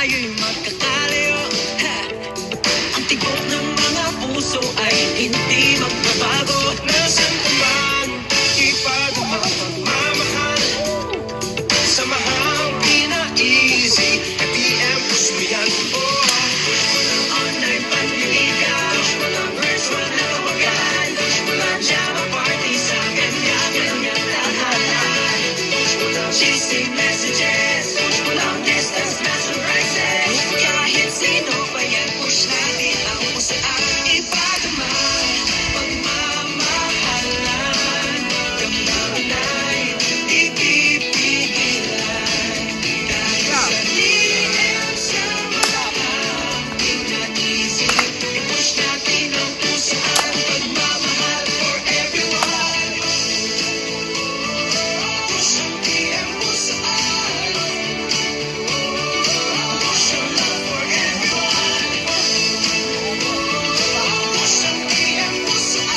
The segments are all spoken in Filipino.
tayo'y magkakalayo. Ha! Ang tibok ng mga puso ay hindi magbabago. Nasaan ka man, ipadama pagmamahal. Samahang di na easy, FPM push mo yan. Push mo lang online panliligaw, push mo lang virtual na tawagan, push mo lang Java party sa ganyan lahat. Push mo lang chasing messages, push mo lang distance message prices. Kahit sino pa yan, push natin ang pusaan. Ipadama pagmamahalan, damdamin ay di pipigilan. Dahil sa DM sa mahal, di na easy. I-push natin ang pusaan, pagmamahal for everyone. Push ang DM mo saan, push ang love for everyone. Push ang DM mo saan,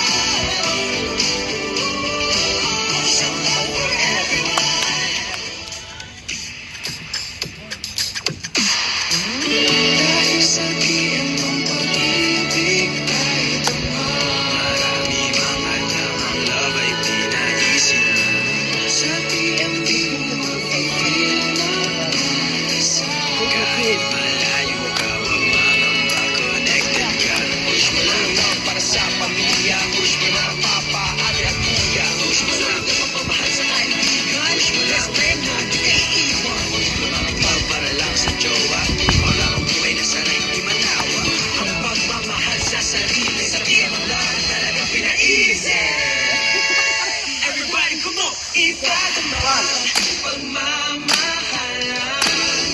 push ang love for everyone. Dahil sa DM mong pag-ibig ay dama, marami mamandang ang love ay pinaisip na. Sa DM di ko mapag-feel na isa. Kahit malayo ka, wag mangamba, connected ka. Push mo lang love para sa pamilya, push mo lang papa at kuya, push mo lang pagmamahal sa kaibigan, push mo lang friend na di ka iiwan, push mo lang pag para lang sa jowa, push mo lang buhay na sanay di manawa. Ang pagmamahal sa sarili, sa DM lang talaga pinaisip. Everybody come on! Ipadama pagmamahalan,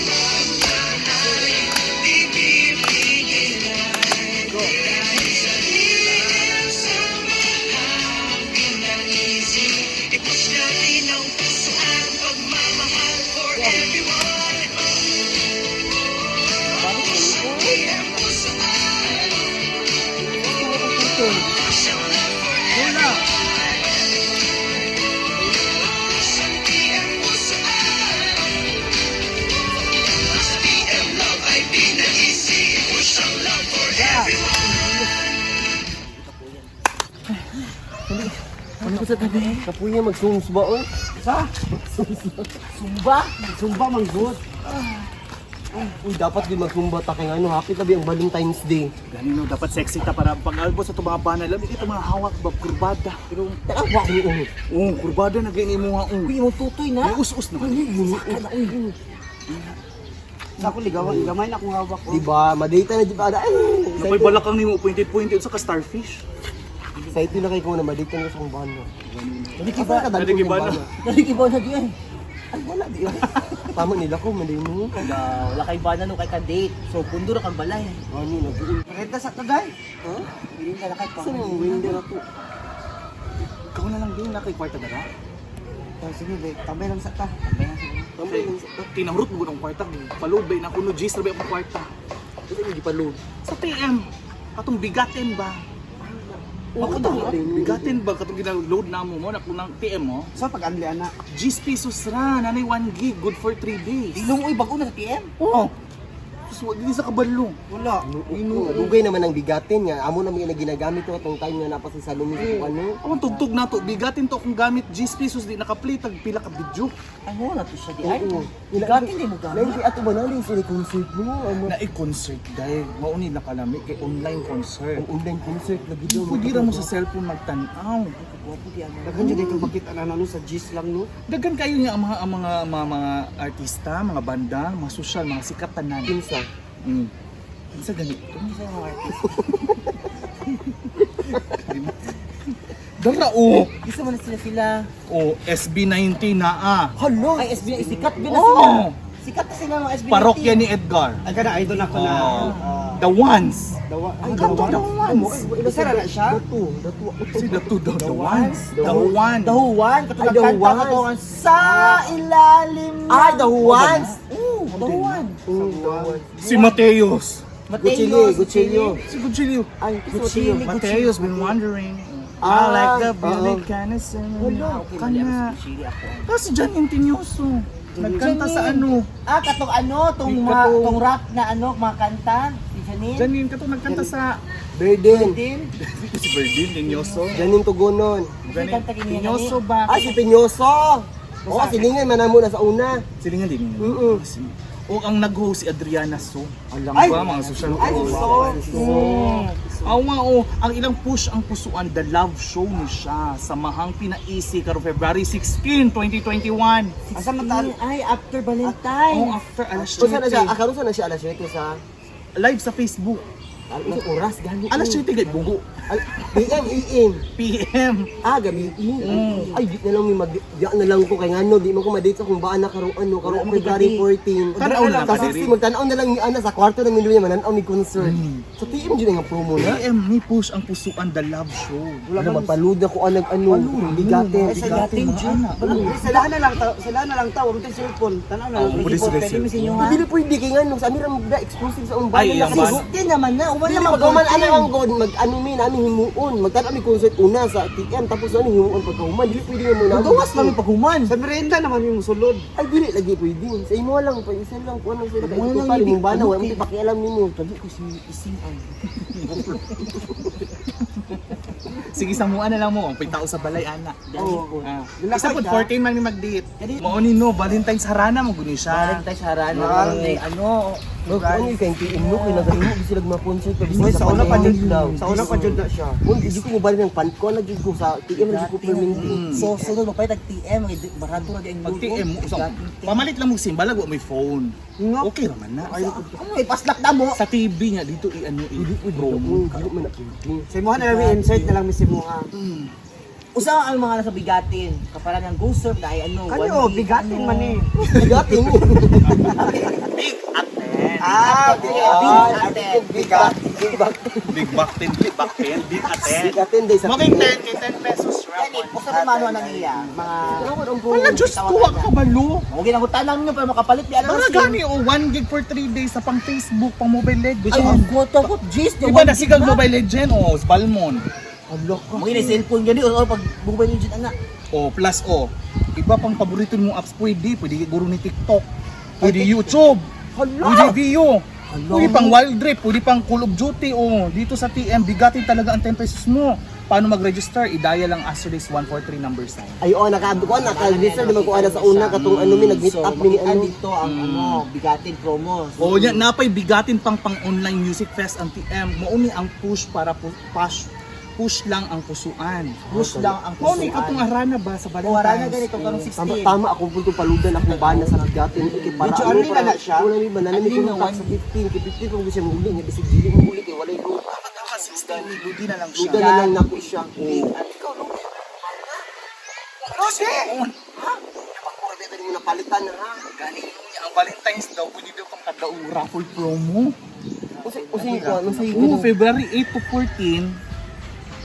pagmamahalin, di pipigilan. Dahil sa DM sa mahal, di na easy. I-push natin ang pusoan, pagmamahal for everyone. Push ang DM mo saan, push ang love for everyone. Push ang DM mo saan, sa DM love ay di na easy. Push ang love for everyone. Ano ko sa tabi? Kapuya magsungsba oy. Sa? Sumba? Sumba mang good. Uy, dapat din magsumba ta kay ano, happy tabi ang Valentine's Day. Ganun no, dapat sexy ta para pag-albos sa tumaba na labi kita mga hawak ba kurbada. Pero Tawa ko uy. kurbada na gani mo nga Uy, mo tutoy na. May us-us na. Sa ako ligawan, gamay na akong hawak ko. Diba, madata na di ba? Ay, Napay balakang nimo pointed sa ka starfish. excited na kay ko na madata na sa kong bano. Nalikiba ka dali Nalikiba na. Nalikiba na di ay. Ay, wala di ay. Tama nila ko, mali mo. Wala kay bana no kay ka-date. So pundo ra kang balay. Ano, nag-uul. Pakita sa tagay. Ha? Hindi ka lakay pa. Saan ang window na to? Ikaw na lang din na kay kwarta dara. Sige, be, tambay lang sa ta. Tambay lang sa ta. Tambay lang sa... Tinamrut mo ng kwarta. Palud bay na kuno G's rabi ang kwarta. Ito hindi pa load. Sa TM. Katong bigatin ba? Oo, Bigatin ba katong ginaload na mo na kunang TM mo? So pag-anli ana. G's pesos ra, nanay 1 gig, good for 3 days. Ilong uy bago na sa TM. Oo. So, hindi sa kabalo. Wala. Dugay naman ang bigatin nga. Amo naman yung ginagamit ko atong time nga napasa sa lumi sa ano. Ang tugtog na to, bigatin to kung gamit G's pesos di naka-play tag pila ka video. Ay mo na to siya di ay. Oo. Gatin di mo gamit. Lain kay ato ba na sila concert mo? Ano? Na i-concert dahil mauni na kalami kay online concert. Ang online concert lagi daw. Pwede ra mo sa cellphone magtan-aw. Gwapo di ano. Daghan jud dito makita na ano sa G's lang no. Daghan kayo niya ang mga artista, mga banda, mga social, mga sikat tanan. Kinsa. Sa ganito. Sa mga artist. Dara o. Gusto mo na sila. O SB19 na ah. Hello. Ay SB sikat din na Oo. sila. Sikat na sila mga SB. Parokya ni Edgar. Ay kada idol ako na. The Ones. Ay kanto the ones. Isa na siya. Datu. Si the two, the ones. The one. Dahuwan, katulad Ay, kanta Dahuwan. katawan sa ilalim ng... Ay, Dahuwan. Dahuwan. Si Mateos. Mateos, Gucilio. Si Gucilio. Ay, Gucilio. Mateos been wondering. I Ah, like the oo. beauty kind of singing. Okay, Kanya. Chili ako. Tapos si John Intinioso. Nagkanta sa ano? Katong ano, tong Di mga ka to. tong rap na ano, mga kanta. Si Janine. Janine ka to nagkanta sa Burden. Din. si Berdin, Dinyoso. Janine Tugonon. Kasi kanta kini Dinyoso ba? Ah, si Pinyoso. Oo, silingan man mo na sa una. Silingan din. Mm-mm. O ang nag-host si Adriana So. Alam Ay! ba mga social Ay, media? so. Oo nga ang ilang push ang pusuan The Love Show ni siya sa mahang pinaisi karong February 16, 2021. Asa man Ay, after Valentine. After alas So sana siya, 7. akaroon sana siya alas 7 sa Live sa Facebook. alas oras gani. Alas 7 gay bugo. PM, AM. PM. Gabi. Ay, di na lang mi di na lang ko kay ngano, di man ko ma-date sa kung baan na karong ano, karong February 14. Tanaw na lang Kasi kadiri. si magtanaw na lang ni ana sa kwarto ng minuya mananaw ni concert. So PM jud nga promo na. PM ni push ang pusuan The Love Show. Wala magpalud na ko anag ano, bigatin. Bigatin, Jun. Sila na lang tawo, mo cellphone. Tanaw na lang. Oo, Report, Bulis, pwede mo sa inyo ha. Dili pwede kay ngano, sa amira magda exclusive sa umbana. Ay, ang ban. Din naman na. Uwan Dili naman. magaman ana ang god mag ano mi nami himuon. Magtan mi concert una sa TM tapos ano himuon pagkahuman. Dili pwede nga muna. Gawas namin paghuman. Sa merienda naman yung sulod. Ay dili lagi pwede. Sa imo lang pa isa lang kuan lang sila kay Wala ito lang pa ibig- limong bana ano wala kay- mo pakialam nimo. Sabi ko si Ising ang. Sige samuan na lang mo ang pitao sa balay ana. Oo. Isa pud 14 man mi mag-date. Mao ni no Valentine's harana mo guni siya. Parang tayo sa harana. Ay. Ano. Ano yung kayong TM no kay nagahimo sila ma-concert pa Uy, sa una pa jud lang. Sa una pa jud na siya. Kung hindi ko mobile ng pan ko lagi ko sa TM lagi ko permanent. So, sunod mo pa yung tag-TM. Barado na din Mag TM mo usang pamalit lang mo simbalag wa may phone. Okay ra man na. Ano, ipaslak na mo. Sa TV nga dito i-ano i-promo. Dili man na pwede. Sa imuha na lang insert na lang mi si Muha. Usa ang mga nasa bigatin. Kaparan ng Go Surf na ay ano. Kanyo, one week, bigatin ano. man eh. Bigatin mo. Big aten. Big aten. Big backten, big backten, big aten. Bigatin day sa Mo kay 10 kay 10 pesos Yan, raffle. usa ka mano na niya. Mga... Wala just kuha ka balo. Huwag ginang lang nyo para makapalit. Di ano Mga gani o 1 gig for 3 days sa pang Facebook, pang Mobile Legends. Ay, ang goto ko. Jeez. Iba na sigang Mobile Legend o Balmon. Mga ina cellphone gani. O, pag mobile legend anak. O plus o. Iba pang paborito mong apps pwede guro ni TikTok. Pwede YouTube. Pwede Vio. Pwede pang Wild Rift, pwede pang Call of Duty o dito sa TM bigatin talaga ang 10 pesos mo. Paano mag-register? Idaya lang Asterisk 143 number sign. Ay oh naka-register naman ko ana sa una katong ano mi nag-meet up mi ni ano. Dito ang ano, bigatin promos. O yan, napay bigatin pang online music fest ang TM. Mauni ang push para push lang ang pusuan. Push lang ang Mauni pusuan. ka itong arana ba sa O, arana Valentine's? ganito, karong 16. Tama ako punto paludan ako bana sa bigatin kay para Medyo early na na siya. Wala mi banana mi Early na, ko sa 15 kay 15 ko siya muli nga bisig dili mo uli kay wala ko. Tama 16, ludi na lang Luda siya. na lang nako siya. Kasi, Pagpapalita mo na palitan na ha. galing ang Valentine's daw, pwede daw kang kadao raffle promo. Usi ko ano sa Oo, February 8 to 14,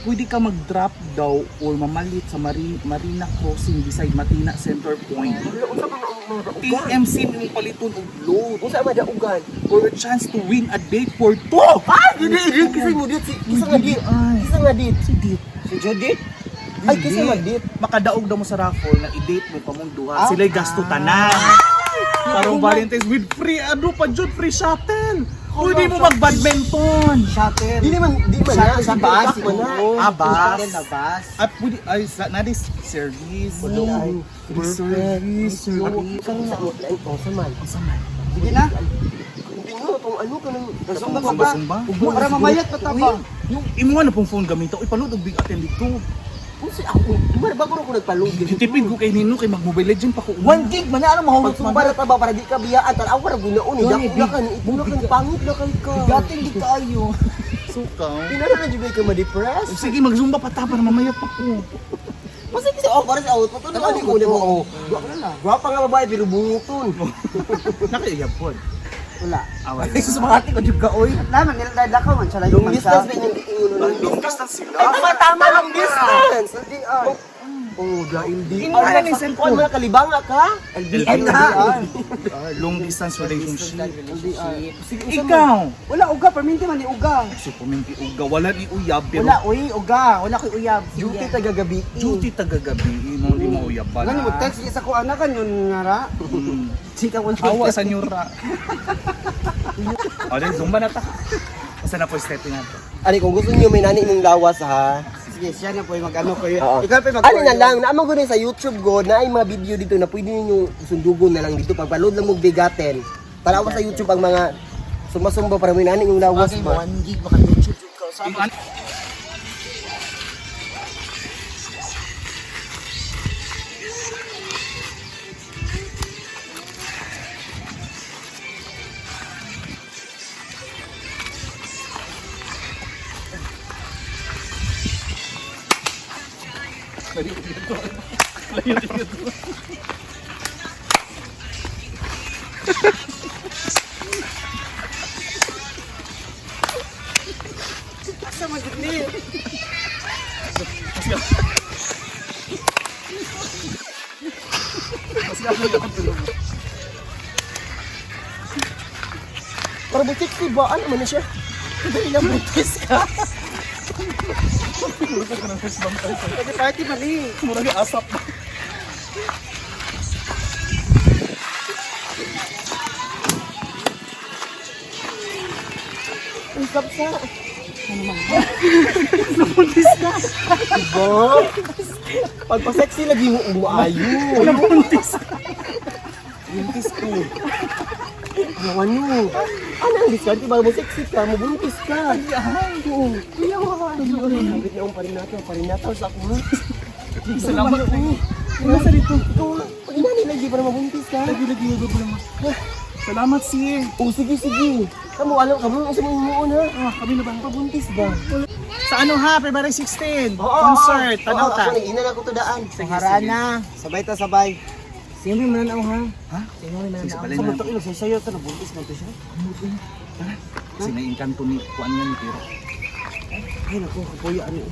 pwede ka mag-drop daw or mamalit sa Marina Crossing beside Matina Center Point. Unsa man ang mga TMC mong paliton og load Unsa man daugan? for a chance to win a date for two. Dili kasi mo dit kisa nga dit. Kisa nga dit. Si Dit. Si Judith? Ay kisa nga dit. Makadaog daw mo sa raffle na i-date mo pa mong duha. Sila'y gasto tanan. Karong Valentine's with free free shuttle. Pwede mo mag-badminton. Shutter. Di man na Sa si bus. mo na. Ah, bus. Na bus. At pwede ay na this service. Ay, Service. Kang sa mo lang ko sa man. Sige na. Tingnan tong ano ka nang Sumba-sumba. Para mamayat pa taba. Yung imo na pong phone gamito, ipanood og big atten dito. Unsa ako? Dumar bago ko nagpalugin. Tipid ko kay Nino kay mag-Mobile Legend pa ko. 1 gig man na ano mahulog Pag para taba para di ka biyaan tan ako ra gunaon ni dako ka ni ito ka pangit na kay ka. Bigatin di kayo. Sukaw. Tinara na jud ka ma-depress. Sige, mag-zumba pa ta para mamaya pa ko. Basta kasi para sa out pato na ko mo. Gwapa nga babae pero bunguton. Nakaiyak po. Wala. Away. Ay, susumahati ko juga oy. Naman nilada ka man siya Long distance ba yung ingon Long distance sila. Ay tama long distance. Hindi Oh, dahil di. Ingana ni Sen Kuan man kalibanga ka? LDR LDR. long distance relationship. Sige, Ikaw, wala uga, perminti man ni uga. si puminti uga, wala ni uyab pero Wala, uy, uga. Wala ko'y uyab. Sige. Duty tagagabi. duty tagagabi mo di mo uyab pa. Wala ni mo text isa ko anakan yun nga ra. Chika ko Awa sa nyura. O, then, zumba na ta. Basta na po stepping nato. Ani kung gusto niyo may nani imong lawas ha. Sige, siya na po yung mag-ano ko yun. Oo. Ikaw pa yung Ano na lang, naamang ko sa YouTube go na ay mga video dito na pwede niyo sundugon na lang dito pagpaload lang mo bigatin. Tanawa sa YouTube ang mga sumasumba para may nani imong lawas Bagay ba. 1 gig, baka YouTube ka. Sa Para butik si ba ano man na siya. Dali lang butis ka. Pwede party man eh. Murag asap. Ang kapsa. Ano man ba? Buntis ka. Diba? Pagpa-sexy lagi mo umaayo. Wala buntis. Buntis ko. Ano? Ano ang diskarte? Bago mo sexy ka, mabuntis ka. Oo. Hanggat na pa rin natin sa ako. Salamat po. Wala sa dito. Ikaw, pag inani lagi para mabuntis ka. Lagi Salamat si. Oh, sige. Kamu, alam ka mo, sa mga muon ha. Kami na ba? Mabuntis ba? Sa ano ha, February 16. Oo, Concert, tanaw ta. Ako na, ina na ko to daan. Harana. Sabay ta sabay. Sino yung mananaw ha? Ha? Sino yung Sige, mananaw? balay Sa na. mga ilo, sayo ta na buntis man to siya. Sinainkanto ni kuan nga ni Pero. Ay naku, kapuya ano.